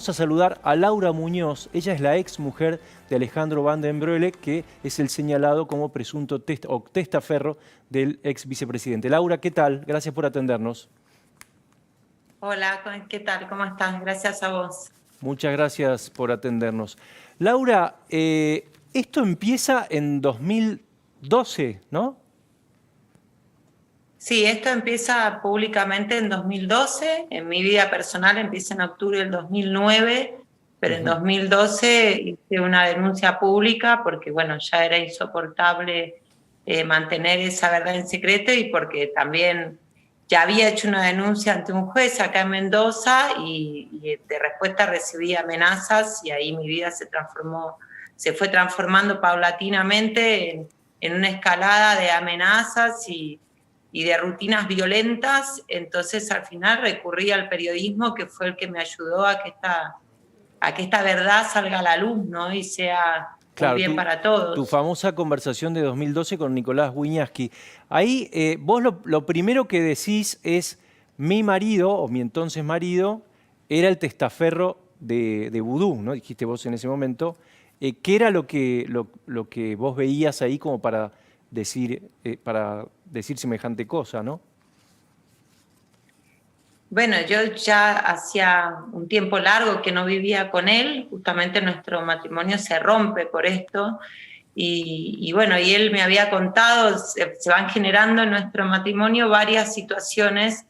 Vamos a saludar a Laura Muñoz. Ella es la ex mujer de Alejandro Van den Broeke, que es el señalado como presunto testaferro del ex vicepresidente. Laura, ¿qué tal? Gracias por atendernos. Hola, ¿qué tal? ¿Cómo estás? Gracias a vos. Muchas gracias por atendernos. Laura, esto empieza en 2012, ¿no? Sí, esto empieza públicamente en 2012. En mi vida personal empieza en octubre del 2009, pero en 2012 hice una denuncia pública porque, bueno, ya era insoportable mantener esa verdad en secreto y porque también ya había hecho una denuncia ante un juez acá en Mendoza y de respuesta recibí amenazas y ahí mi vida se fue transformando paulatinamente en una escalada de amenazas y de rutinas violentas. Entonces al final recurrí al periodismo, que fue el que me ayudó a que esta verdad salga a la luz, ¿no? Y sea un Claro, bien para tu todos. famosa conversación de 2012 con Nicolás Wiñaski. Ahí vos lo primero que decís es, mi marido, o mi entonces marido, era el testaferro de Vudú, ¿no? Dijiste vos en ese momento. ¿Qué era lo que vos veías ahí como para decir semejante cosa, ¿no? Bueno, yo ya hacía un tiempo largo que no vivía con él, justamente nuestro matrimonio se rompe por esto, y bueno, y él me había contado, se van generando en nuestro matrimonio varias situaciones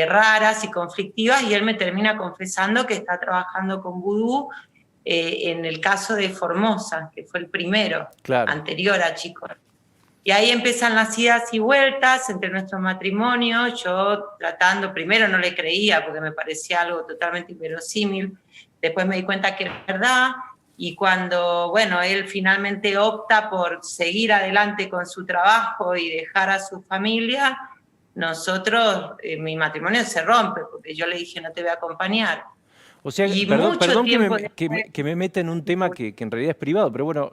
raras y conflictivas, y él me termina confesando que está trabajando con Vudú en el caso de Formosa, que fue el primero, Claro. anterior a Chico. Y ahí empiezan las idas y vueltas entre nuestro matrimonio, yo tratando, primero no le creía porque me parecía algo totalmente inverosímil, después me di cuenta que era verdad, y cuando, bueno, él finalmente opta por seguir adelante con su trabajo y dejar a su familia, nosotros, mi matrimonio se rompe, porque yo le dije, no te voy a acompañar. O sea, Y perdón, mucho perdón tiempo después, que me meta en un tema que en realidad es privado, pero bueno,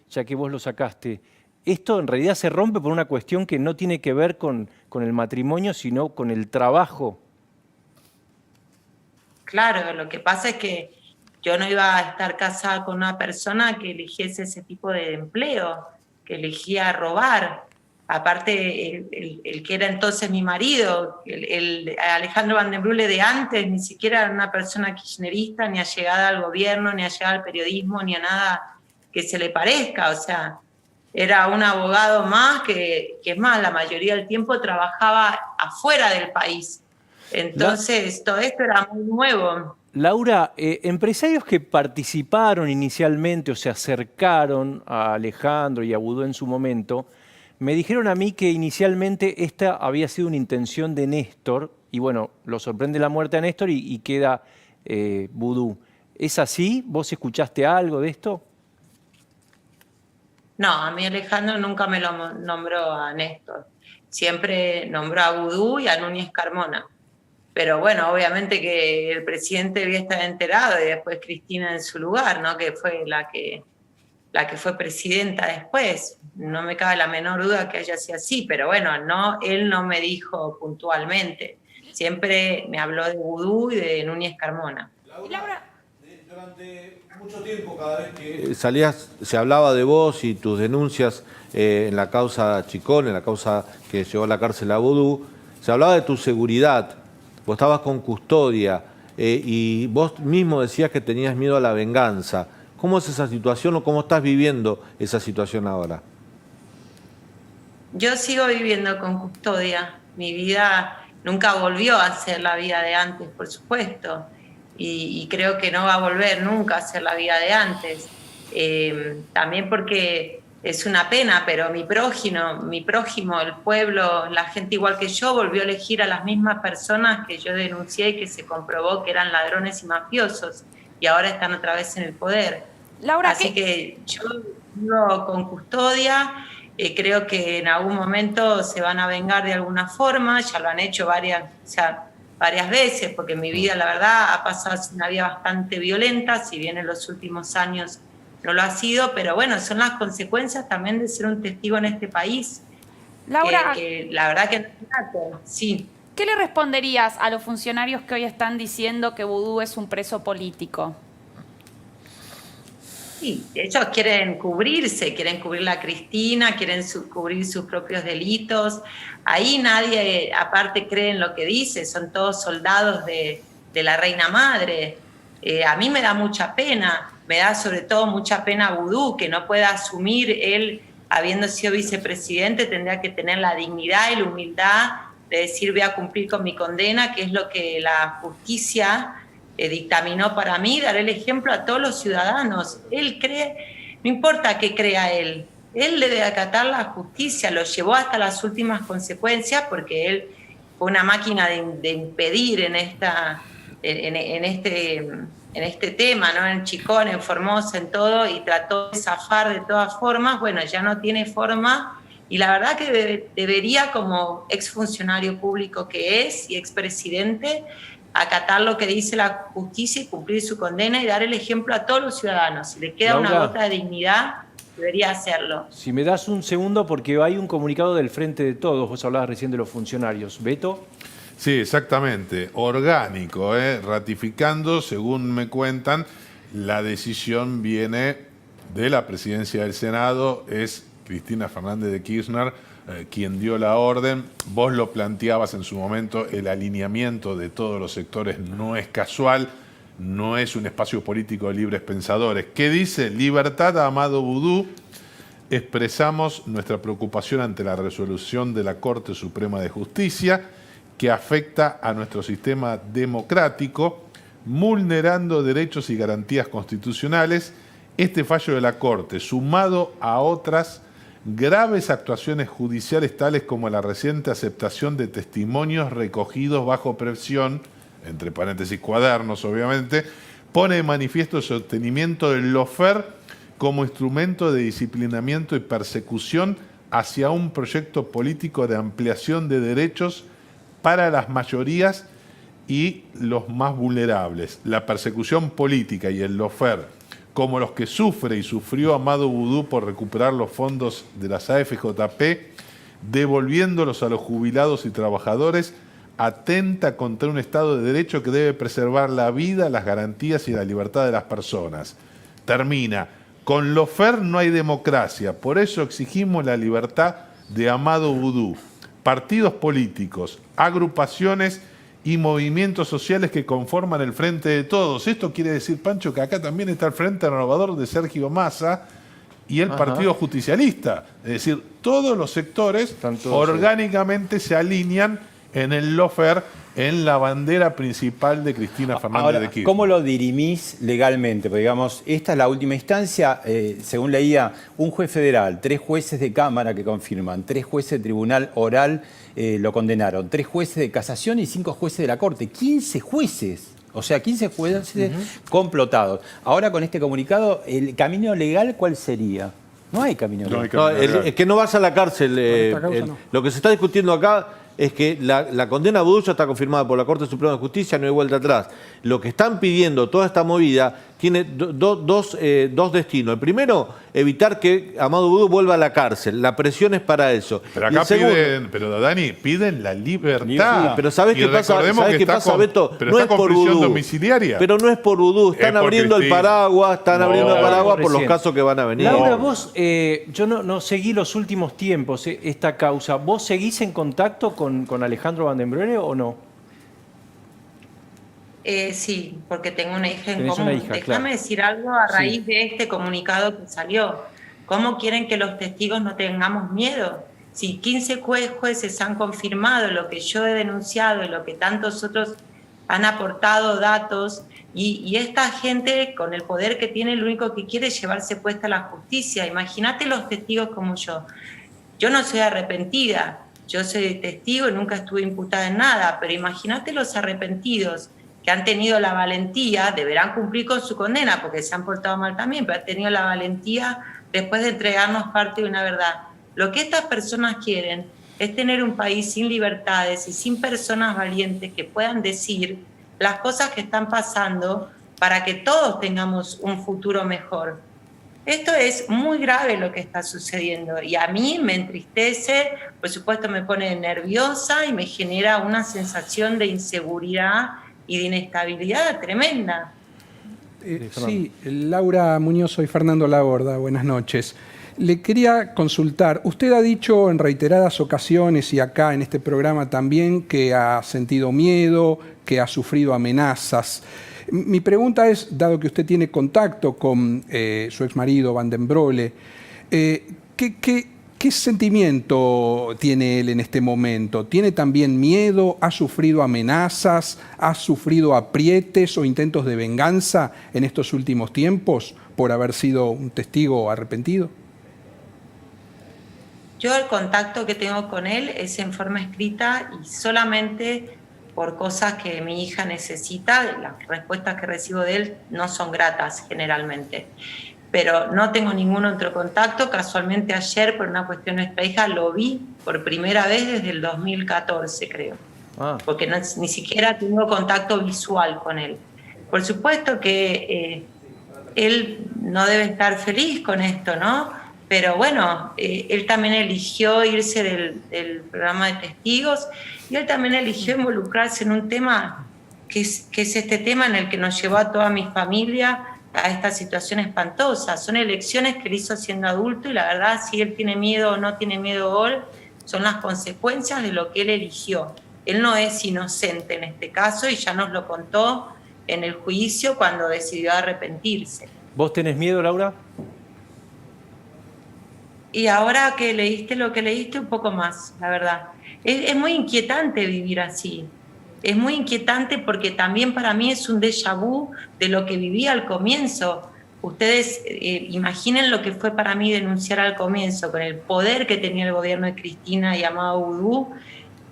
ya que vos lo sacaste, esto en realidad se rompe por una cuestión que no tiene que ver con el matrimonio, sino con el trabajo. claro, lo que pasa es que yo no iba a estar casada con una persona que eligiese ese tipo de empleo, que elegía robar. Aparte, el que era entonces mi marido, el Alejandro Van den Broeke de antes, ni siquiera era una persona kirchnerista, ni allegada al gobierno, ni allegada al periodismo, ni a nada que se le parezca. O sea, era un abogado más que es más, la mayoría del tiempo trabajaba afuera del país. La- Entonces, todo esto era muy nuevo. Laura, empresarios que participaron inicialmente o se acercaron a Alejandro y a Budó en su momento, me dijeron a mí que inicialmente esta había sido una intención de Néstor, y bueno, lo sorprende la muerte a Néstor y queda Vudú. ¿Es así? ¿Vos escuchaste algo de esto? No, a mí Alejandro nunca me lo nombró a Néstor. Siempre nombró a Vudú y a Núñez Carmona. Pero bueno, obviamente que el presidente debía estar enterado y después Cristina en su lugar, ¿no? Que fue la que fue presidenta después. No me cabe la menor duda que haya sido así, pero bueno, no, él no me dijo puntualmente. Siempre me habló de Vudú y de Núñez Carmona. Laura, durante mucho tiempo, cada vez que salías, se hablaba de vos y tus denuncias en la causa Chicón, en la causa que llevó a la cárcel a Vudú, se hablaba de tu seguridad. Vos estabas con custodia y vos mismo decías que tenías miedo a la venganza. ¿Cómo es esa situación o cómo estás viviendo esa situación ahora? Yo sigo viviendo con custodia. Mi vida nunca volvió a ser la vida de antes, por supuesto, y creo que no va a volver nunca a ser la vida de antes. También porque es una pena, pero mi prójimo, el pueblo, la gente igual que yo, volvió a elegir a las mismas personas que yo denuncié y que se comprobó que eran ladrones y mafiosos, y ahora están otra vez en el poder. Laura, Así que yo vivo con custodia. Creo que en algún momento se van a vengar de alguna forma, ya lo han hecho varias veces, porque mi vida, la verdad, ha pasado una vida bastante violenta, si bien en los últimos años no lo ha sido, pero bueno, son las consecuencias también de ser un testigo en este país, Laura, que la verdad que no es grato, sí. ¿Qué le responderías a los funcionarios que hoy están diciendo que Vudú es un preso político? Sí, ellos quieren cubrirse, quieren cubrir a Cristina, quieren cubrir sus propios delitos. Ahí nadie, aparte, cree en lo que dice, son todos soldados de la reina madre. A mí me da mucha pena, me da sobre todo mucha pena Vudú, que no pueda asumir él, habiendo sido vicepresidente, tendría que tener la dignidad y la humildad de decir voy a cumplir con mi condena, que es lo que la justicia dictaminó para mí, dar el ejemplo a todos los ciudadanos. Él cree, no importa qué crea él debe acatar la justicia, lo llevó hasta las últimas consecuencias porque él fue una máquina de impedir en este tema, ¿no? En Chicón, en Formosa, en todo, y trató de zafar de todas formas. Bueno, ya no tiene forma, y la verdad que debería, como exfuncionario público que es y expresidente, acatar lo que dice la justicia y cumplir su condena y dar el ejemplo a todos los ciudadanos. Si le queda Laura, una gota de dignidad, debería hacerlo. Si me das un segundo, porque hay un comunicado del Frente de Todos, vos hablabas recién de los funcionarios. ¿Beto? Sí, exactamente, orgánico, ratificando, según me cuentan, la decisión viene de la presidencia del Senado, es Cristina Fernández de Kirchner quien dio la orden. Vos lo planteabas en su momento, el alineamiento de todos los sectores no es casual, no es un espacio político de libres pensadores. ¿Qué dice? Libertad a Amado Vudú. Expresamos nuestra preocupación ante la resolución de la Corte Suprema de Justicia que afecta a nuestro sistema democrático, vulnerando derechos y garantías constitucionales. Este fallo de la Corte, sumado a otras graves actuaciones judiciales tales como la reciente aceptación de testimonios recogidos bajo presión, entre paréntesis cuadernos obviamente, pone de manifiesto el sostenimiento del lawfare como instrumento de disciplinamiento y persecución hacia un proyecto político de ampliación de derechos para las mayorías y los más vulnerables. La persecución política y el lawfare, como los que sufre y sufrió Amado Vudú por recuperar los fondos de las AFJP, devolviéndolos a los jubilados y trabajadores, atenta contra un Estado de Derecho que debe preservar la vida, las garantías y la libertad de las personas. Termina. Con lawfare no hay democracia, por eso exigimos la libertad de Amado Vudú. Partidos políticos, agrupaciones y movimientos sociales que conforman el Frente de Todos. Esto quiere decir, Pancho, que acá también está el Frente Renovador de Sergio Massa y el Partido Justicialista. Es decir, todos los sectores orgánicamente se alinean en el lawfare, en la bandera principal de Cristina Fernández de Kirchner. ¿Cómo lo dirimís legalmente? Porque, digamos, esta es la última instancia. Según leía, un juez federal, 3 jueces de Cámara que confirman, 3 jueces de tribunal oral lo condenaron, 3 jueces de casación y 5 jueces de la Corte. 15 jueces. O sea, 15 jueces complotados. Ahora, con este comunicado, ¿el camino legal cuál sería? No hay camino legal. No, es que no vas a la cárcel. Lo que se está discutiendo acá es que la condena a Vudú ya está confirmada por la Corte Suprema de Justicia, no hay vuelta atrás. Lo que están pidiendo, toda esta movida, tiene dos destinos. El primero, evitar que Amado Vudú vuelva a la cárcel. La presión es para eso. Pero acá piden la libertad. Sí, pero ¿sabés qué pasa, Beto? Pero no está es por prisión Vudú. Domiciliaria. Pero no es por Vudú. Están abriendo el paraguas, por los casos que van a venir. Laura, vos, yo no seguí los últimos tiempos esta causa. ¿Vos seguís en contacto con Alejandro Van den Broeke o no? Sí, porque tengo una hija en Tenés común. una hija, Déjame claro. decir algo a raíz de este comunicado que salió. ¿Cómo quieren que los testigos no tengamos miedo? Si 15 jueces han confirmado lo que yo he denunciado y lo que tantos otros han aportado datos, y esta gente con el poder que tiene lo único que quiere es llevarse puesta la justicia. Imagínate los testigos como yo. Yo no soy arrepentida, yo soy testigo y nunca estuve imputada en nada, pero imagínate los arrepentidos que han tenido la valentía, deberán cumplir con su condena porque se han portado mal también, pero han tenido la valentía después de entregarnos parte de una verdad. Lo que estas personas quieren es tener un país sin libertades y sin personas valientes que puedan decir las cosas que están pasando para que todos tengamos un futuro mejor. Esto es muy grave lo que está sucediendo y a mí me entristece, por supuesto me pone nerviosa y me genera una sensación de inseguridad y de inestabilidad tremenda. Sí, Laura Muñoz, soy Fernando Laborda, buenas noches. Le quería consultar, usted ha dicho en reiteradas ocasiones y acá en este programa también que ha sentido miedo, que ha sufrido amenazas. Mi pregunta es, dado que usted tiene contacto con su exmarido Van den Broele, ¿qué sentimiento tiene él en este momento? ¿Tiene también miedo? ¿Ha sufrido amenazas? ¿Ha sufrido aprietes o intentos de venganza en estos últimos tiempos por haber sido un testigo arrepentido? Yo el contacto que tengo con él es en forma escrita y solamente por cosas que mi hija necesita. Las respuestas que recibo de él no son gratas generalmente. Pero no tengo ningún otro contacto. Casualmente ayer, por una cuestión de nuestra hija, lo vi por primera vez desde el 2014, creo. Porque ni siquiera tengo contacto visual con él. Por supuesto que él no debe estar feliz con esto, ¿no? Pero bueno, él también eligió irse del programa de testigos y él también eligió involucrarse en un tema que es este tema en el que nos llevó a toda mi familia a esta situación espantosa. Son elecciones que él hizo siendo adulto y la verdad, si él tiene miedo o no tiene miedo hoy, son las consecuencias de lo que él eligió. Él no es inocente en este caso y ya nos lo contó en el juicio cuando decidió arrepentirse. ¿Vos tenés miedo, Laura? Y ahora que leíste lo que leíste, un poco más, la verdad. Es muy inquietante vivir así. Es muy inquietante porque también para mí es un déjà vu de lo que viví al comienzo. Ustedes imaginen lo que fue para mí denunciar al comienzo, con el poder que tenía el gobierno de Cristina llamado vudú.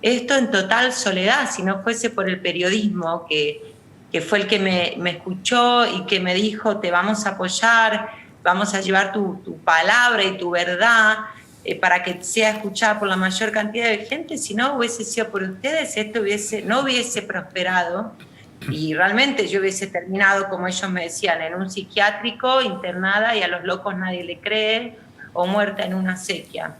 Esto en total soledad, si no fuese por el periodismo, que fue el que me escuchó y que me dijo, te vamos a apoyar, vamos a llevar tu palabra y tu verdad para que sea escuchada por la mayor cantidad de gente. Si no hubiese sido por ustedes, esto no hubiese prosperado y realmente yo hubiese terminado, como ellos me decían, en un psiquiátrico, internada y a los locos nadie le cree, o muerta en una acequia.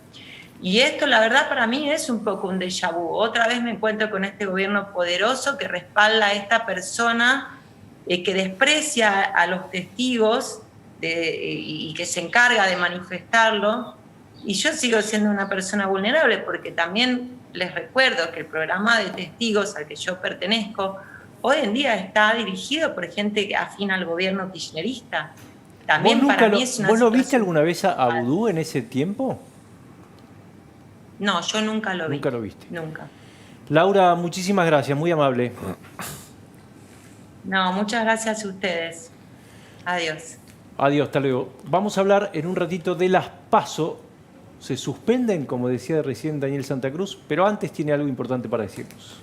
Y esto, la verdad, para mí es un poco un déjà vu. Otra vez me encuentro con este gobierno poderoso que respalda a esta persona que desprecia a los testigos y que se encarga de manifestarlo, y yo sigo siendo una persona vulnerable porque también les recuerdo que el programa de testigos al que yo pertenezco hoy en día está dirigido por gente afín al gobierno kirchnerista. También para mí es una ¿Vos lo viste situación... alguna vez a Vudú en ese tiempo? No, yo nunca lo vi. Nunca lo viste. Nunca. Laura, muchísimas gracias, muy amable. No, muchas gracias a ustedes. Adiós. Adiós, hasta luego. Vamos a hablar en un ratito de las PASO. Se suspenden, como decía recién Daniel Santa Cruz, pero antes tiene algo importante para decirnos.